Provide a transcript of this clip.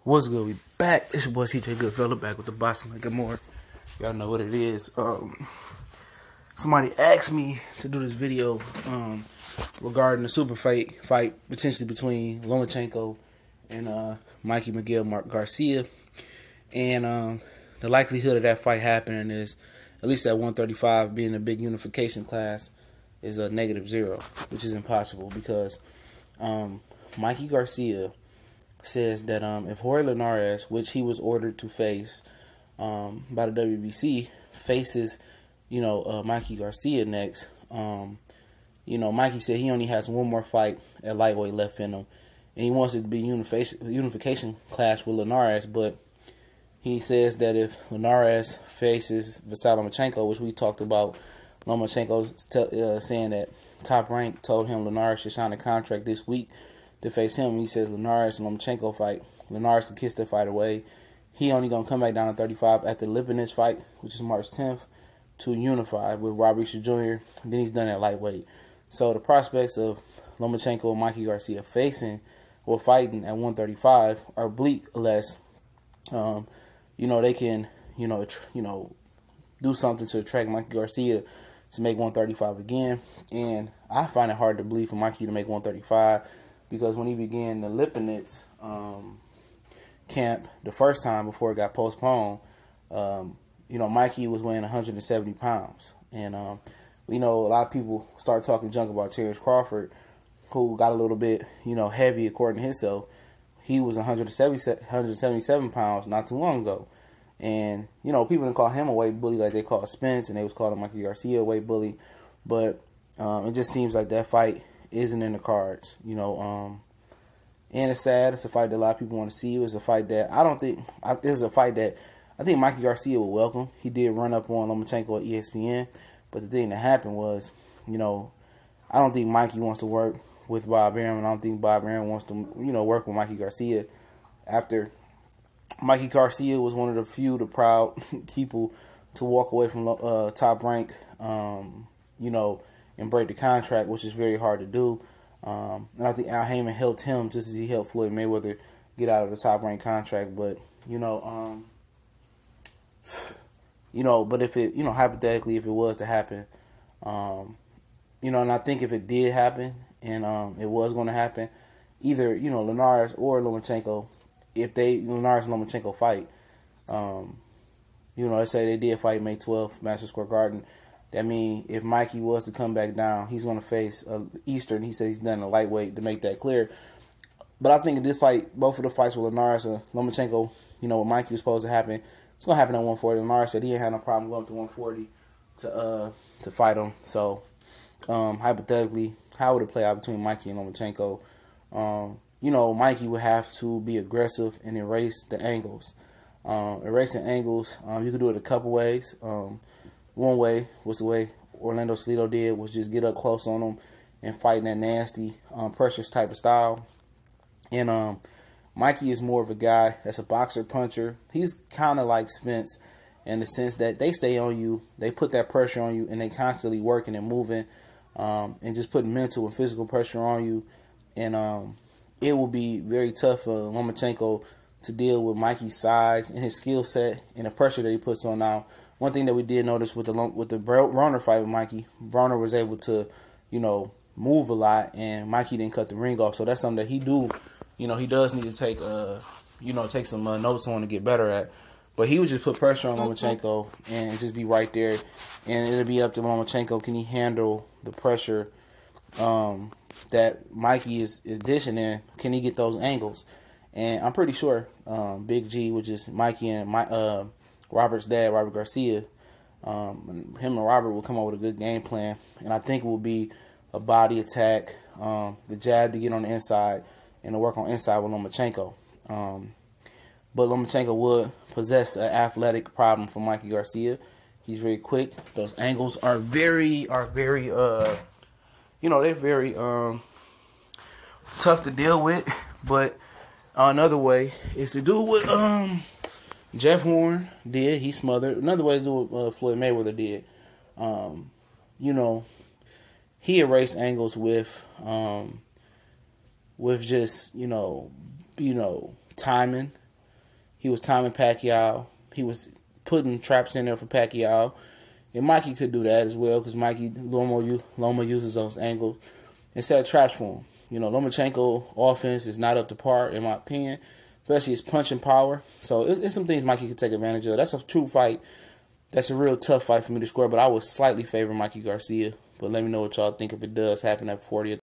What's good? We back. It's your boy CJ Goodfella back with the Vasyl Lomachenko. Y'all know what it is. Somebody asked me to do this video regarding the super fight potentially between Lomachenko and Mikey Garcia, and the likelihood of that fight happening is, at least at 135, being a big unification class, is a -0, which is impossible because Mikey Garcia says that if Jorge Linares, which he was ordered to face by the WBC, faces, Mikey Garcia next, Mikey said he only has one more fight at lightweight left in him, and he wants it to be unification clash with Linares, but he says that if Linares faces Vasyl Lomachenko, which we talked about, Lomachenko saying that Top Rank told him Linares should sign a contract this week to face him. He says Linares and Lomachenko fight, Linares to kiss the fight away. He only going to come back down to 35 after the Lipinets fight, which is March 10th, to unify with Rob Risher Jr. Then he's done at lightweight. So the prospects of Lomachenko and Mikey Garcia fighting at 135 are bleak unless, they can, do something to attract Mikey Garcia to make 135 again. And I find it hard to believe for Mikey to make 135 because when he began the Lipinets camp the first time before it got postponed, Mikey was weighing 170 pounds. And, a lot of people start talking junk about Terrence Crawford, who got a little bit, heavy according to himself. He was 177 pounds not too long ago. And, people didn't call him a weight bully like they called Spence, and they was calling Mikey Garcia a weight bully. But it just seems like that fight isn't in the cards, and it's sad. It's a fight that a lot of people want to see. It's a fight that I think Mikey Garcia would welcome. He did run up on Lomachenko at ESPN, but the thing that happened was, I don't think Mikey wants to work with Bob Arum, and I don't think Bob Arum wants to, work with Mikey Garcia after Mikey Garcia was one of the few, the proud people to walk away from Top Rank, and break the contract, which is very hard to do. And I think Al Heyman helped him just as he helped Floyd Mayweather get out of the Top Rank contract. But, but if it, hypothetically, if it was to happen, and I think if it did happen and it was going to happen, either, Linares or Lomachenko, if Linares and Lomachenko fight, let's say they did fight May 12th, Madison Square Garden, that means if Mikey was to come back down, he's going to face Eastern. He says he's done a lightweight to make that clear. But I think in this fight, both of the fights with Linares and Lomachenko, what Mikey was supposed to happen, it's going to happen at 140. Linares said he ain't had no problem going up to 140 to fight him. So, hypothetically, how would it play out between Mikey and Lomachenko? Mikey would have to be aggressive and erase the angles. Erasing angles, you could do it a couple ways. One way was the way Orlando Salido did, was just get up close on them and fight in that nasty, pressure type of style. And Mikey is more of a guy that's a boxer puncher. He's kind of like Spence in the sense that they stay on you, they put that pressure on you, and they constantly working and moving, and just putting mental and physical pressure on you. And it will be very tough for Lomachenko to deal with Mikey's size and his skill set and the pressure that he puts on. Now, one thing that we did notice with the Broner fight with Mikey, Broner was able to, move a lot, and Mikey didn't cut the ring off. So that's something that he does need to take, take some notes on to get better at. But he would just put pressure on Lomachenko and just be right there, and it'll be up to Lomachenko. Can he handle the pressure that Mikey is dishing in? Can he get those angles? And I'm pretty sure Big G, which is Mikey and Robert's dad, Robert Garcia, him and Robert will come up with a good game plan, and I think it will be a body attack, the jab to get on the inside, and to work on inside with Lomachenko. But Lomachenko would possess an athletic problem for Mikey Garcia. He's very quick. Those angles are very they're very tough to deal with. But another way is to do what Jeff Horn did. He smothered. Another way is to do what Floyd Mayweather did. He erased angles with just timing, He was timing Pacquiao. He was putting traps in there for Pacquiao. And Mikey could do that as well because Loma uses those angles and set traps for him. You know, Lomachenko offense is not up to par, in my opinion, especially his punching power. So it's some things Mikey could take advantage of. That's a true fight. That's a real tough fight for me to score, but I would slightly favor Mikey Garcia. But let me know what y'all think if it does happen at 40 or